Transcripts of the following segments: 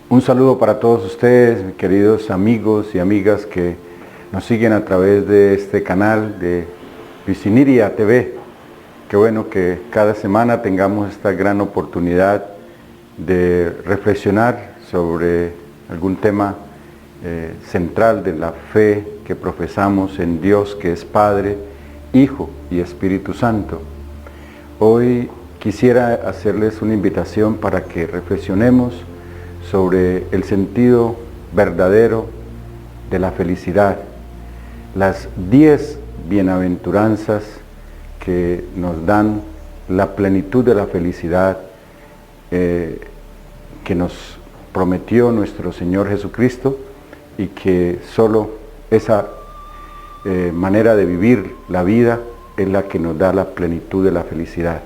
Un saludo para todos ustedes, mis queridos amigos y amigas que nos siguen a través de este canal de Viciniria TV. Qué bueno que cada semana tengamos esta gran oportunidad de reflexionar sobre algún tema central de la fe que profesamos en Dios, que es Padre, Hijo y Espíritu Santo. Hoy quisiera hacerles una invitación para que reflexionemos sobre el sentido verdadero de la felicidad, las 10 bienaventuranzas que nos dan la plenitud de la felicidad que nos prometió nuestro Señor Jesucristo, y que solo esa manera de vivir la vida es la que nos da la plenitud de la felicidad.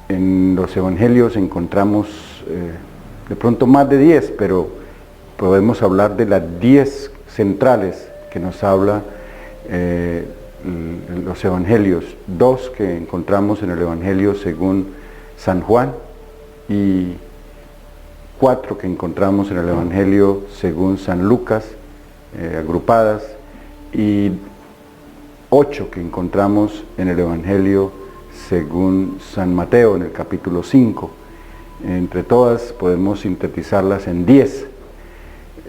En los evangelios encontramos de pronto más de 10, pero podemos hablar de las 10 centrales que nos habla los evangelios. 2 que encontramos en el evangelio según San Juan y 4 que encontramos en el evangelio según San Lucas, agrupadas, y 8 que encontramos en el evangelio según San Mateo en el capítulo 5. Entre todas podemos sintetizarlas en 10.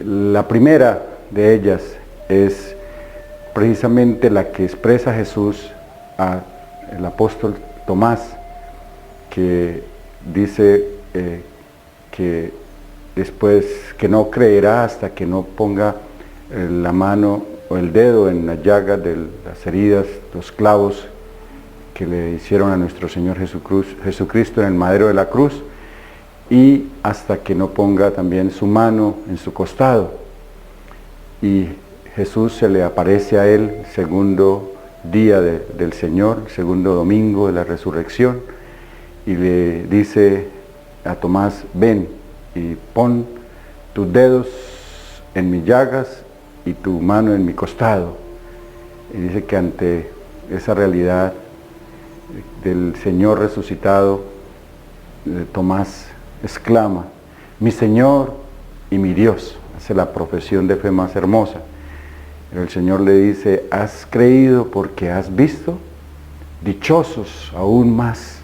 La primera de ellas es precisamente la que expresa Jesús al apóstol Tomás, que dice que después que no creerá hasta que no ponga la mano o el dedo en las llagas de las heridas, los clavos que le hicieron a nuestro Señor Jesucristo en el madero de la cruz, y hasta que no ponga también su mano en su costado. Y Jesús se le aparece a él el segundo día del Señor, el segundo domingo de la resurrección, y le dice a Tomás: ven y pon tus dedos en mis llagas y tu mano en mi costado. Y dice que ante esa realidad del Señor resucitado, Tomás exclama: mi Señor y mi Dios. Hace la profesión de fe más hermosa. Pero el Señor le dice: ¿has creído porque has visto? Dichosos aún más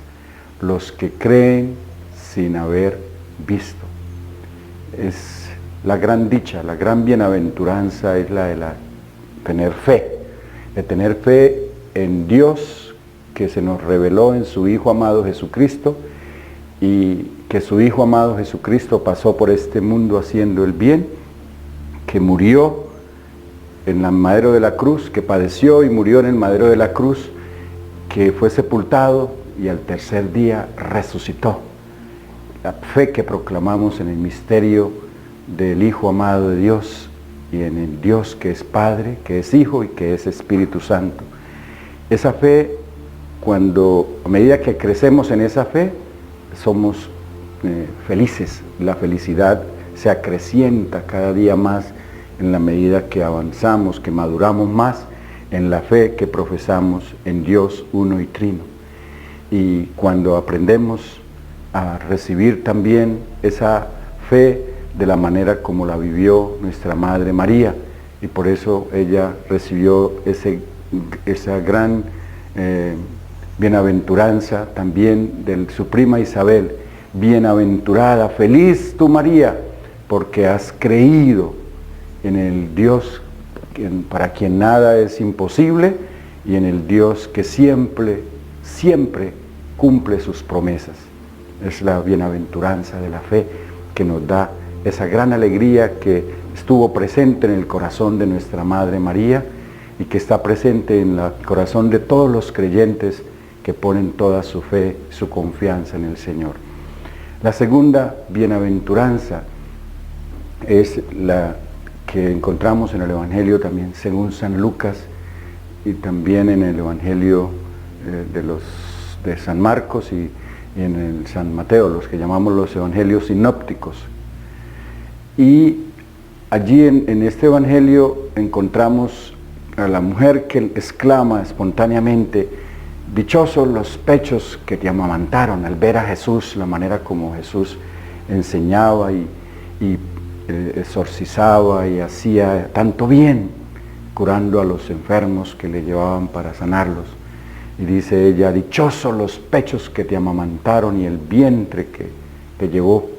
los que creen sin haber visto. Es la gran dicha, la gran bienaventuranza es la de tener fe, de tener fe en Dios, que se nos reveló en su Hijo amado Jesucristo, y que su Hijo amado Jesucristo pasó por este mundo haciendo el bien, que murió en el madero de la cruz, que padeció y murió en el madero de la cruz, que fue sepultado y al tercer día resucitó. La fe que proclamamos en el misterio del Hijo amado de Dios y en el Dios que es Padre, que es Hijo y que es Espíritu Santo. Esa fe, a medida que crecemos en esa fe, somos felices. La felicidad se acrecienta cada día más en la medida que avanzamos, que maduramos más en la fe que profesamos en Dios uno y trino. Y cuando aprendemos a recibir también esa fe de la manera como la vivió nuestra Madre María, y por eso ella recibió esa gran bienaventuranza también de su prima Isabel: bienaventurada, feliz tú María, porque has creído en el Dios para quien nada es imposible, y en el Dios que siempre, siempre cumple sus promesas. Es la bienaventuranza de la fe que nos da esa gran alegría que estuvo presente en el corazón de nuestra Madre María y que está presente en el corazón de todos los creyentes que ponen toda su fe, su confianza en el Señor. La segunda bienaventuranza es la que encontramos en el Evangelio también según San Lucas, y también en el Evangelio de San Marcos y en el San Mateo, los que llamamos los Evangelios sinópticos. Y allí en este Evangelio encontramos a la mujer que exclama espontáneamente: dichosos los pechos que te amamantaron, al ver a Jesús, la manera como Jesús enseñaba y exorcizaba y hacía tanto bien, curando a los enfermos que le llevaban para sanarlos. Y dice ella, dichosos los pechos que te amamantaron y el vientre que te llevó.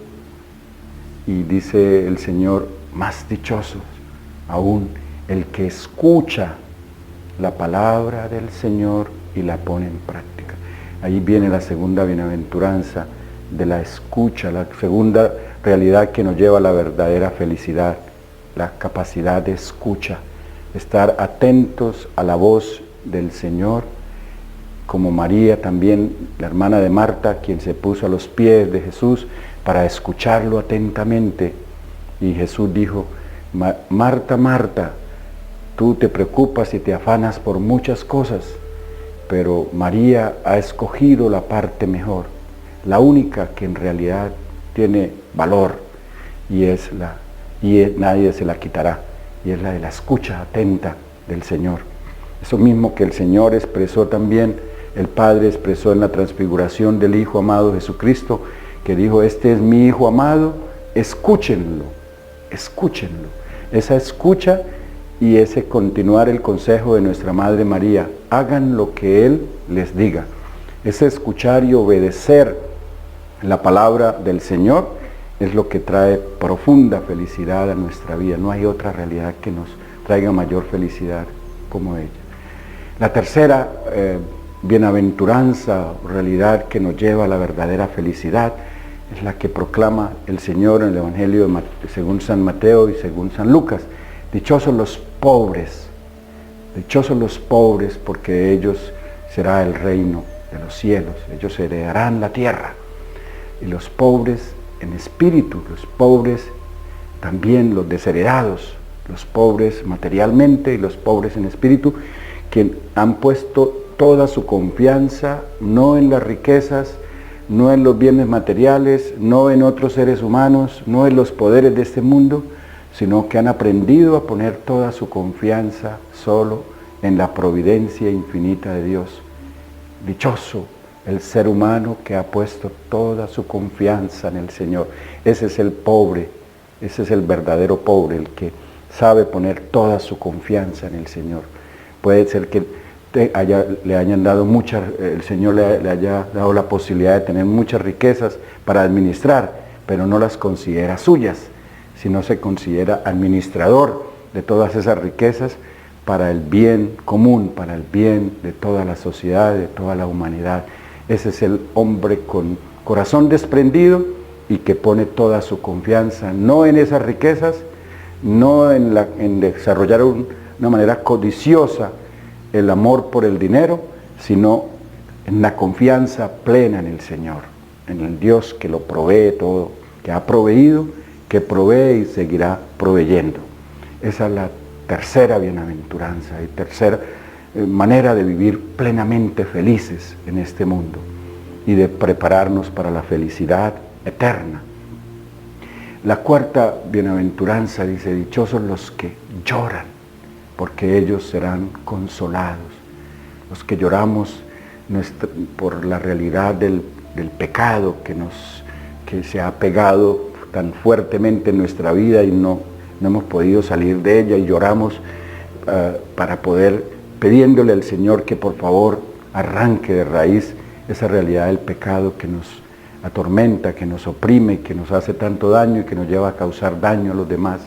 Y dice el Señor, más dichosos aún el que escucha la palabra del Señor y la pone en práctica. Ahí viene la segunda bienaventuranza de la escucha, la segunda realidad que nos lleva a la verdadera felicidad, la capacidad de escucha, estar atentos a la voz del Señor, como María también, la hermana de Marta, quien se puso a los pies de Jesús para escucharlo atentamente. Y Jesús dijo, Marta, Marta, tú te preocupas y te afanas por muchas cosas, pero María ha escogido la parte mejor, la única que en realidad tiene valor, y nadie se la quitará, y es la de la escucha atenta del Señor. Eso mismo que el Señor expresó también, el Padre expresó en la transfiguración del Hijo amado Jesucristo, que dijo, este es mi Hijo amado, escúchenlo, escúchenlo. Esa escucha y ese continuar el consejo de nuestra Madre María, hagan lo que Él les diga. Ese escuchar y obedecer la palabra del Señor es lo que trae profunda felicidad a nuestra vida. No hay otra realidad que nos traiga mayor felicidad como ella. La tercera bienaventuranza, realidad que nos lleva a la verdadera felicidad, es la que proclama el Señor en el Evangelio según San Mateo y según San Lucas. Dichosos los pobres porque de ellos será el reino de los cielos, ellos heredarán la tierra. Y los pobres en espíritu, los pobres también los desheredados, los pobres materialmente y los pobres en espíritu, que han puesto toda su confianza no en las riquezas, no en los bienes materiales, no en otros seres humanos, no en los poderes de este mundo, sino que han aprendido a poner toda su confianza solo en la providencia infinita de Dios. Dichoso el ser humano que ha puesto toda su confianza en el Señor. Ese es el pobre, ese es el verdadero pobre, el que sabe poner toda su confianza en el Señor. Puede ser que le hayan dado el Señor le haya dado la posibilidad de tener muchas riquezas para administrar, pero no las considera suyas, sino se considera administrador de todas esas riquezas para el bien común, para el bien de toda la sociedad, de toda la humanidad. Ese es el hombre con corazón desprendido y que pone toda su confianza, no en esas riquezas, no en desarrollar una manera codiciosa el amor por el dinero, sino en la confianza plena en el Señor, en el Dios que lo provee todo, que ha proveído, que provee y seguirá proveyendo. Esa es la tercera bienaventuranza y tercera manera de vivir plenamente felices en este mundo y de prepararnos para la felicidad eterna. La cuarta bienaventuranza dice, dichosos los que lloran, porque ellos serán consolados. Los que lloramos por la realidad del pecado que se ha pegado tan fuertemente en nuestra vida y no hemos podido salir de ella, y lloramos para poder, pidiéndole al Señor que por favor arranque de raíz esa realidad del pecado que nos atormenta, que nos oprime, que nos hace tanto daño y que nos lleva a causar daño a los demás.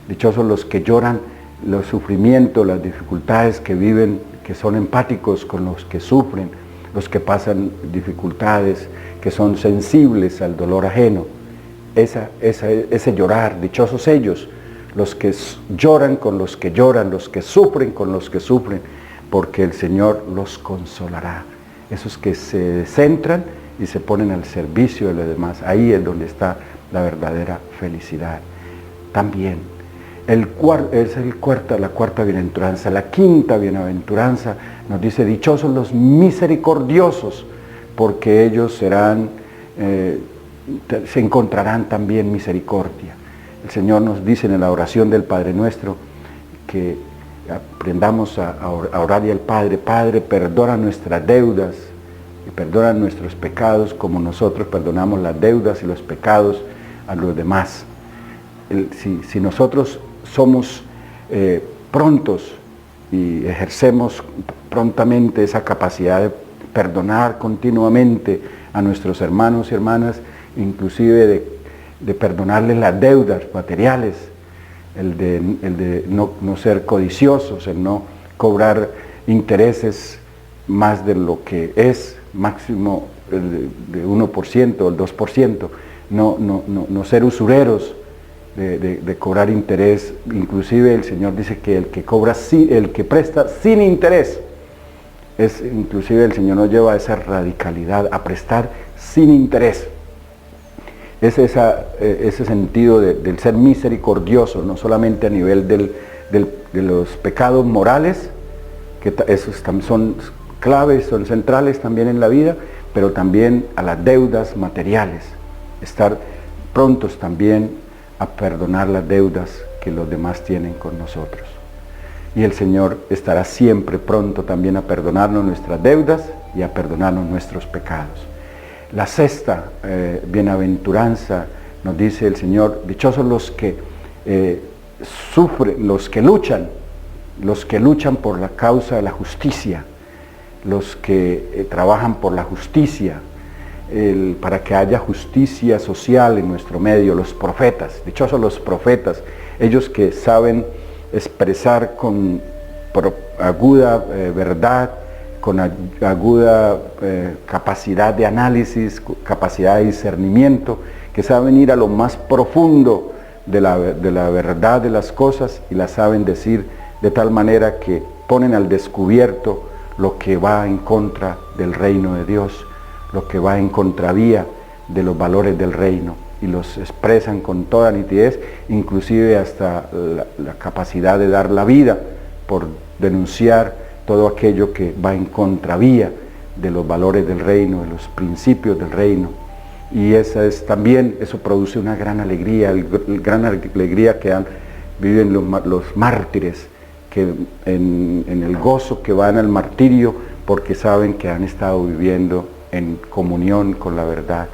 Dichosos los que lloran los sufrimientos, las dificultades que viven, que son empáticos con los que sufren, los que pasan dificultades, que son sensibles al dolor ajeno. Ese llorar, dichosos ellos, los que lloran con los que lloran, los que sufren con los que sufren, porque el Señor los consolará. Esos que se centran y se ponen al servicio de los demás, ahí es donde está la verdadera felicidad. También la cuarta bienaventuranza. La quinta bienaventuranza nos dice, dichosos los misericordiosos, porque ellos se encontrarán también misericordia. El Señor nos dice en la oración del Padre Nuestro que aprendamos a orar y al Padre, Padre, perdona nuestras deudas, y perdona nuestros pecados como nosotros perdonamos las deudas y los pecados a los demás. Si nosotros somos prontos y ejercemos prontamente esa capacidad de perdonar continuamente a nuestros hermanos y hermanas, inclusive de perdonarles las deudas materiales, el de no ser codiciosos, el no cobrar intereses más de lo que es máximo de 1% o el 2%, no ser usureros de cobrar interés. Inclusive el Señor dice que el que presta sin interés, inclusive el Señor nos lleva a esa radicalidad, a prestar sin interés. Es ese sentido del ser misericordioso, no solamente a nivel de los pecados morales, que esos son claves, son centrales también en la vida, pero también a las deudas materiales, estar prontos también a perdonar las deudas que los demás tienen con nosotros. Y el Señor estará siempre pronto también a perdonarnos nuestras deudas y a perdonarnos nuestros pecados. La sexta bienaventuranza nos dice el Señor: dichosos los que sufren, los que luchan por la causa de la justicia, los que trabajan por la justicia, para que haya justicia social en nuestro medio, los profetas. Dichosos los profetas, ellos que saben expresar con aguda verdad, con aguda capacidad de análisis, capacidad de discernimiento, que saben ir a lo más profundo de la verdad de las cosas y las saben decir de tal manera que ponen al descubierto lo que va en contra del reino de Dios, lo que va en contravía de los valores del reino, y los expresan con toda nitidez, inclusive hasta la capacidad de dar la vida por denunciar todo aquello que va en contravía de los valores del reino, de los principios del reino. Y eso produce una gran alegría, gran alegría que viven los mártires, que en el gozo que van al martirio, porque saben que han estado viviendo en comunión con la verdad,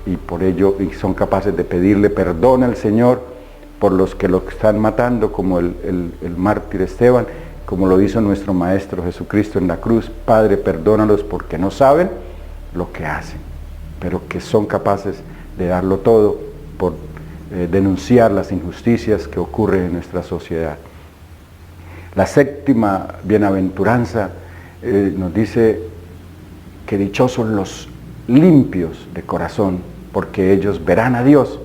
y por ello son capaces de pedirle perdón al Señor por los que lo están matando, como el mártir Esteban, como lo hizo nuestro Maestro Jesucristo en la cruz. Padre, perdónalos porque no saben lo que hacen, pero que son capaces de darlo todo por denunciar las injusticias que ocurren en nuestra sociedad. La séptima bienaventuranza nos dice que dichosos los limpios de corazón, porque ellos verán a Dios.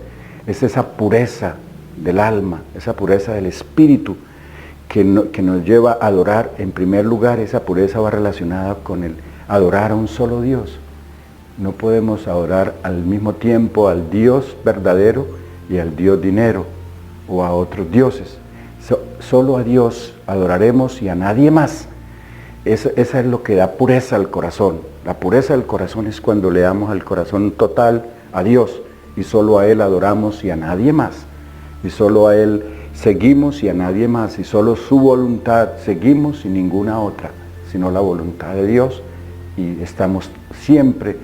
Es esa pureza del alma, esa pureza del espíritu que nos lleva a adorar. En primer lugar, esa pureza va relacionada con el adorar a un solo Dios. No podemos adorar al mismo tiempo al Dios verdadero y al Dios dinero, o a otros dioses. Solo a Dios adoraremos y a nadie más. Esa es lo que da pureza al corazón. La pureza del corazón es cuando le damos al corazón total a Dios, y solo a Él adoramos y a nadie más, y solo a Él seguimos y a nadie más, y solo su voluntad seguimos y ninguna otra, sino la voluntad de Dios, y estamos siempre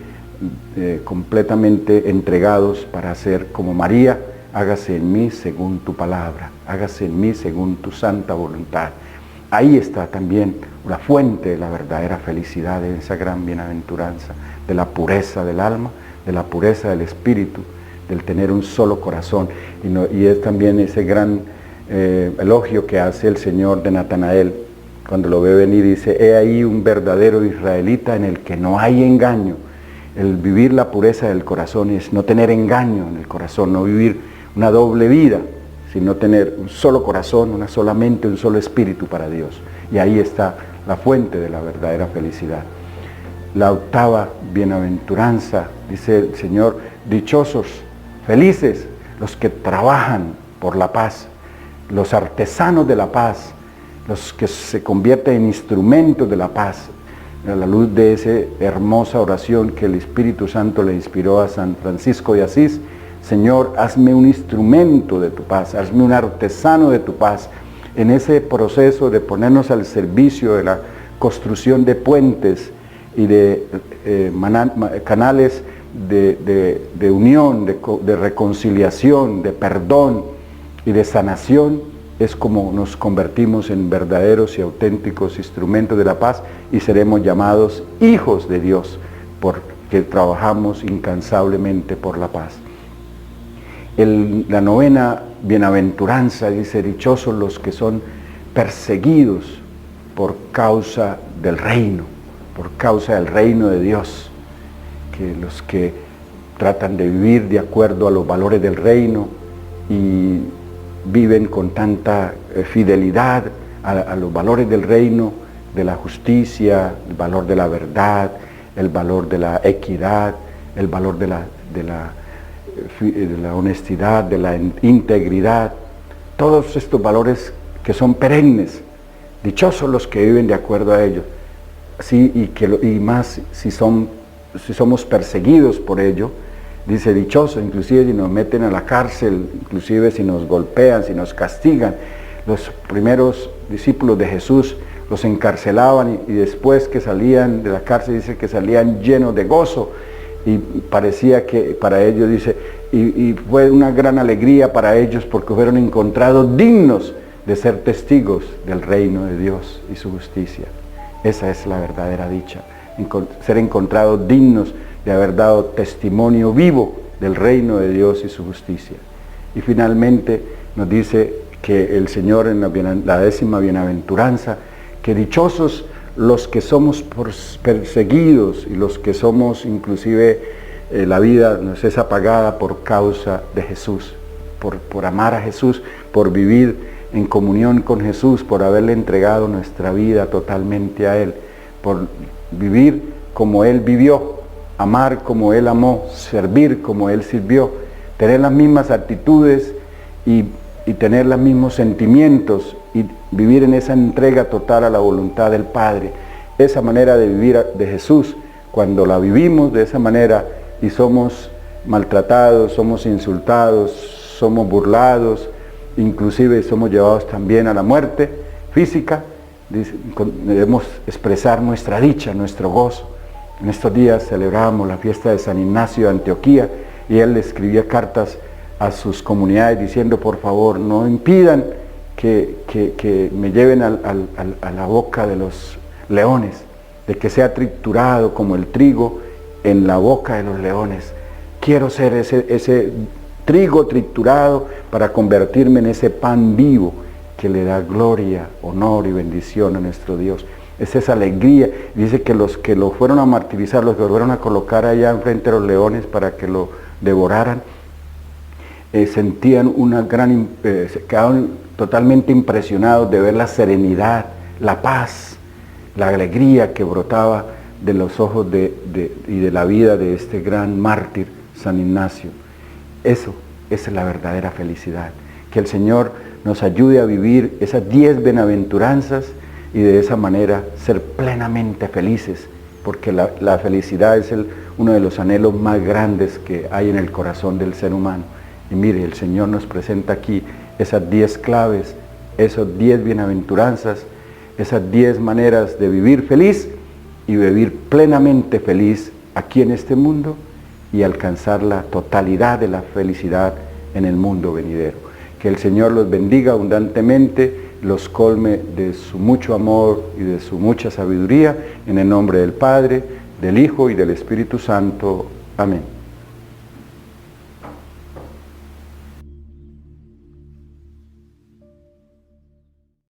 completamente entregados para hacer como María: hágase en mí según tu palabra, hágase en mí según tu santa voluntad. Ahí está también la fuente de la verdadera felicidad, de esa gran bienaventuranza, de la pureza del alma, de la pureza del espíritu, del tener un solo corazón. Y es también ese gran elogio que hace el Señor de Natanael cuando lo ve venir, dice: he ahí un verdadero israelita en el que no hay engaño. El vivir la pureza del corazón es no tener engaño en el corazón, no vivir una doble vida, sino tener un solo corazón, una sola mente, un solo espíritu para Dios. Y ahí está la fuente de la verdadera felicidad. La octava bienaventuranza, dice el Señor: dichosos, felices los que trabajan por la paz, los artesanos de la paz, los que se convierten en instrumentos de la paz, a la luz de esa hermosa oración que el Espíritu Santo le inspiró a San Francisco de Asís: Señor, hazme un instrumento de tu paz, hazme un artesano de tu paz, en ese proceso de ponernos al servicio de la construcción de puentes y de canales de unión, de reconciliación, de perdón y de sanación, es como nos convertimos en verdaderos y auténticos instrumentos de la paz y seremos llamados hijos de Dios, porque trabajamos incansablemente por la paz. La novena bienaventuranza dice: dichosos los que son perseguidos por causa del reino, por causa del reino de Dios, que los que tratan de vivir de acuerdo a los valores del reino y viven con tanta fidelidad a los valores del reino, de la justicia, el valor de la verdad, el valor de la equidad, el valor de la honestidad, de la integridad, todos estos valores que son perennes. Dichosos los que viven de acuerdo a ellos, sí, y más si somos perseguidos por ello. Dice: dichosos, inclusive si nos meten a la cárcel, inclusive si nos golpean, si nos castigan. Los primeros discípulos de Jesús los encarcelaban y después que salían de la cárcel, dice que salían llenos de gozo, y parecía que para ellos, dice, y fue una gran alegría para ellos porque fueron encontrados dignos de ser testigos del reino de Dios y su justicia. Esa es la verdadera dicha, ser encontrados dignos de haber dado testimonio vivo del reino de Dios y su justicia. Y finalmente nos dice que el Señor en la 10ª bienaventuranza, que dichosos los que somos perseguidos y los que somos inclusive la vida nos es apagada por causa de Jesús, por amar a Jesús, por vivir en comunión con Jesús, por haberle entregado nuestra vida totalmente a Él, por vivir como Él vivió, amar como Él amó, servir como Él sirvió, tener las mismas actitudes y tener los mismos sentimientos y vivir en esa entrega total a la voluntad del Padre. Esa manera de vivir de Jesús, cuando la vivimos de esa manera y somos maltratados, somos insultados, somos burlados, inclusive somos llevados también a la muerte física, debemos expresar nuestra dicha, nuestro gozo. En estos días celebramos la fiesta de San Ignacio de Antioquía y él le escribía cartas a sus comunidades diciendo: por favor, no impidan que me lleven a la boca de los leones, de que sea triturado como el trigo en la boca de los leones. Quiero ser ese trigo triturado para convertirme en ese pan vivo que le da gloria, honor y bendición a nuestro Dios. Es esa alegría. Dice que los que lo fueron a martirizar, los que lo fueron a colocar allá enfrente de los leones para que lo devoraran, sentían una gran, quedaron totalmente impresionados de ver la serenidad, la paz, la alegría que brotaba de los ojos y de la vida de este gran mártir, San Ignacio. Esa es la verdadera felicidad. Que el Señor nos ayude a vivir esas 10 bienaventuranzas y de esa manera ser plenamente felices, porque la felicidad es uno de los anhelos más grandes que hay en el corazón del ser humano. Y mire, el Señor nos presenta aquí esas 10 claves, esas 10 bienaventuranzas, esas 10 maneras de vivir feliz y vivir plenamente feliz aquí en este mundo y alcanzar la totalidad de la felicidad en el mundo venidero. Que el Señor los bendiga abundantemente, los colme de su mucho amor y de su mucha sabiduría, en el nombre del Padre, del Hijo y del Espíritu Santo. Amén.